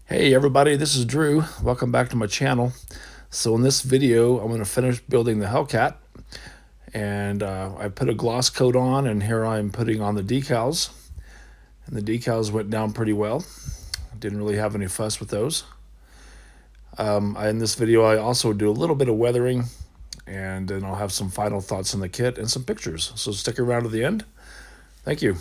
Hey everybody, this is Drew. Welcome back to my channel. So in this video, I'm going to finish building the Hellcat, and I put a gloss coat on, and here I'm putting on the decals. And the decals went down pretty well. Didn't really have any fuss with those. In this video, I also do a little bit of weathering, and then I'll have some final thoughts on the kit and some pictures. So stick around to the end. Thank you.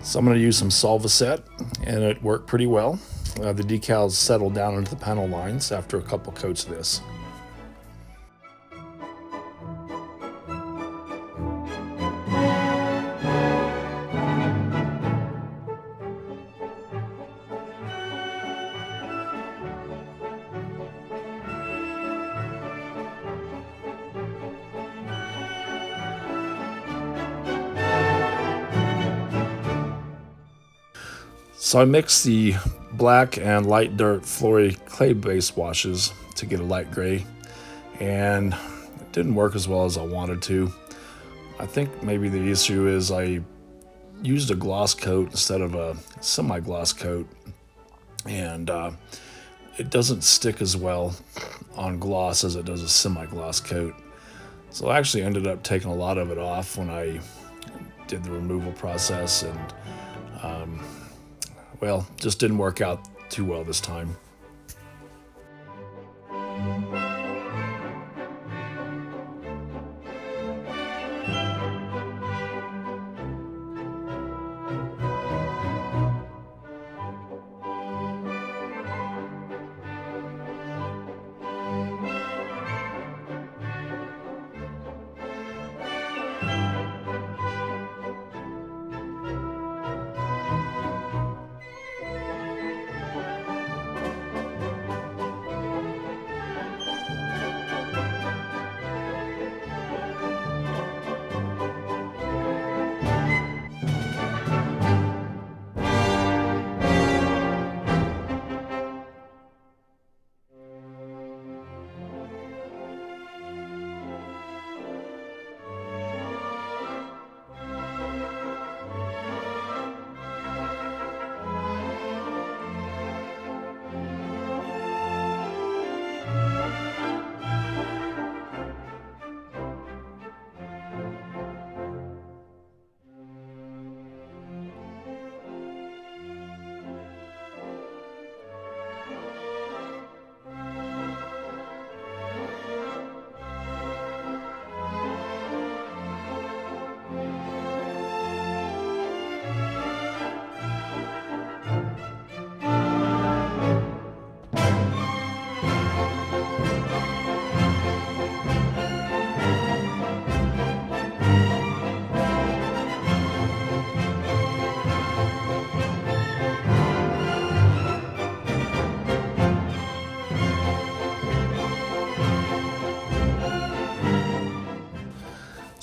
So I'm going to use some Solvaset, and it worked pretty well. The decals settled down into the panel lines after a couple coats of this. So I mixed the black and light dirt Flory clay base washes to get a light gray, and it didn't work as well as I wanted to. I think maybe the issue is I used a gloss coat instead of a semi-gloss coat, and it doesn't stick as well on gloss as it does a semi-gloss coat. So I actually ended up taking a lot of it off when I did the removal process, and well, just didn't work out too well this time.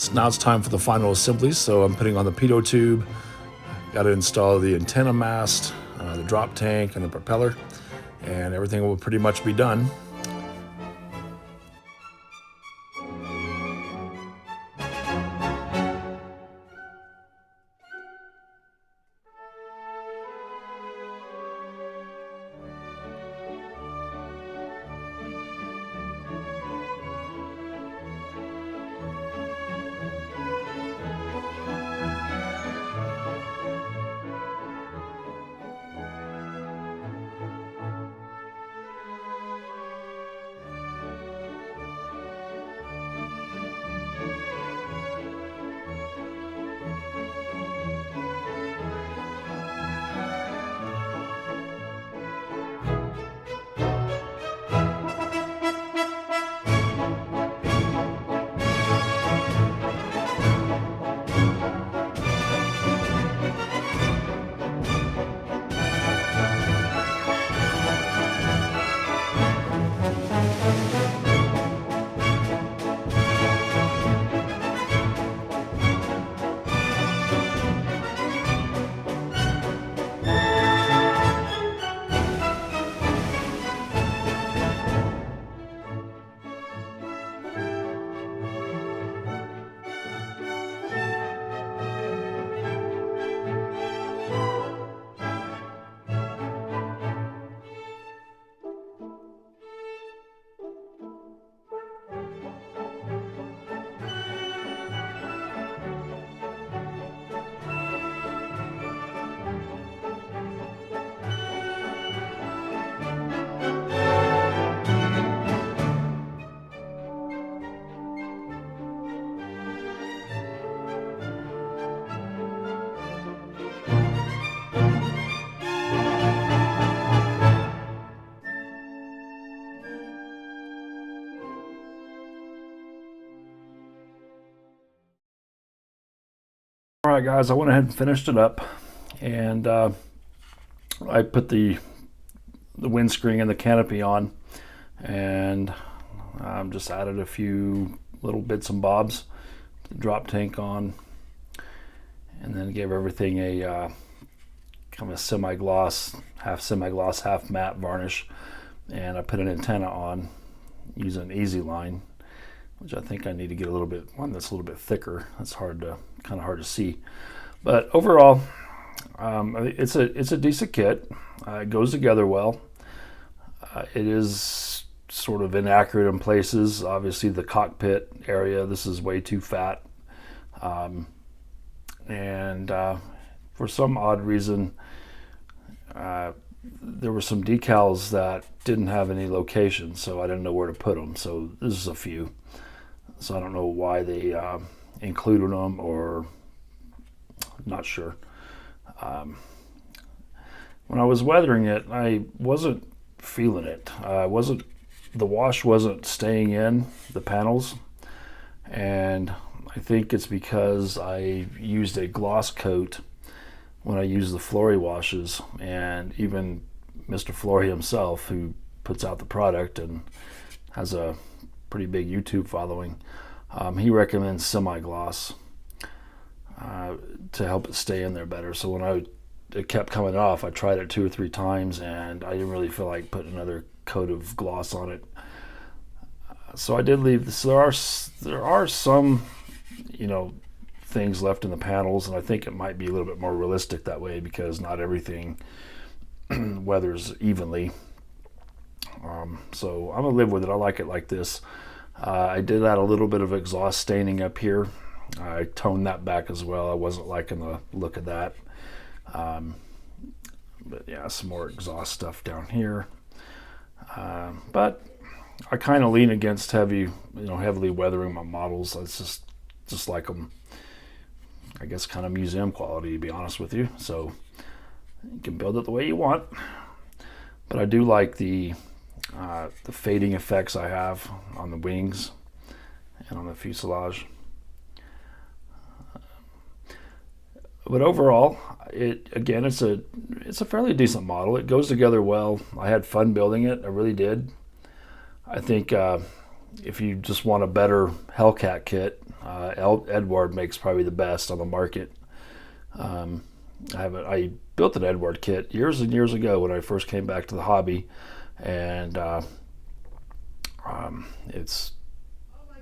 So now it's time for the final assembly. So I'm putting on the pitot tube, got to install the antenna mast, the drop tank, and the propeller, and everything will pretty much be done. All right, guys, I went ahead and finished it up, and I put the windscreen and the canopy on, and just added a few little bits and bobs, the drop tank on, and then gave everything a kind of a semi-gloss, half matte varnish, and I put an antenna on using Easy Line, which I think I need to get one that's a little bit thicker. That's kind of hard to see. But overall, it's a decent kit. It goes together well. It is sort of inaccurate in places. Obviously, the cockpit area, this is way too fat. And for some odd reason, there were some decals that didn't have any location, so I didn't know where to put them. So this is a few. So I don't know why they included them, or not sure. When I was weathering it, I wasn't feeling it. The wash wasn't staying in the panels, and I think it's because I used a gloss coat when I used the Flory washes, and even Mr. Flory himself, who puts out the product and has a pretty big YouTube following, he recommends semi-gloss to help it stay in there better. So when it kept coming off, I tried it 2 or 3 times, and I didn't really feel like putting another coat of gloss on it. So I did leave this. There are some, things left in the panels, and I think it might be a little bit more realistic that way, because not everything weathers evenly. So I'm gonna live with it. I like it like this. I did add a little bit of exhaust staining up here. I toned that back as well. I wasn't liking the look of that. But yeah, some more exhaust stuff down here. But I kind of lean against heavily weathering my models. It's just like them, I guess, kind of museum quality, to be honest with you. So you can build it the way you want. But I do like the fading effects I have on the wings and on the fuselage. But overall, it's a fairly decent model. It goes together well. I had fun building it. I really did. I think if you just want a better Hellcat kit, Edward makes probably the best on the market. I built an Edward kit years and years ago when I first came back to the hobby, and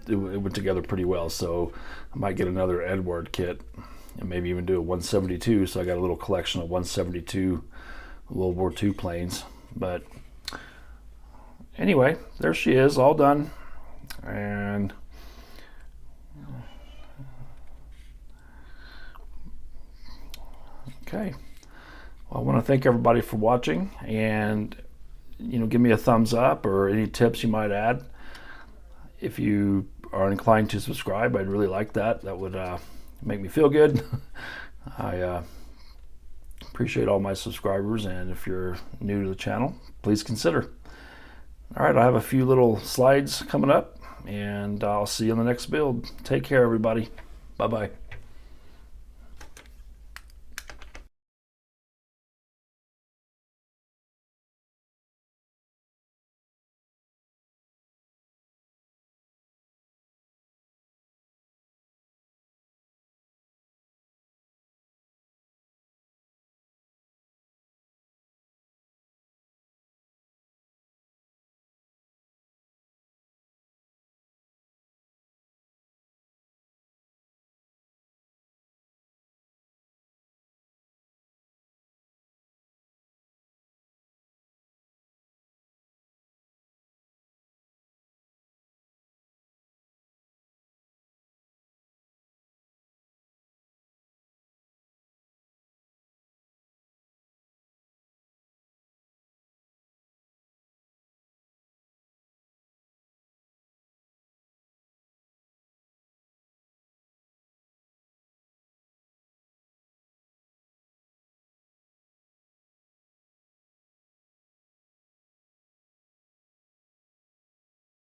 it went together pretty well. So I might get another Edward kit and maybe even do a 172. So I got a little collection of 172 World War II planes. But anyway, there she is, all done. And okay, well, I want to thank everybody for watching, and give me a thumbs up or any tips you might add. If you are inclined to subscribe, I'd really like that. That would make me feel good. I appreciate all my subscribers, and if you're new to the channel, please consider. All right, I have a few little slides coming up, and I'll see you on the next build. Take care, everybody. Bye-bye.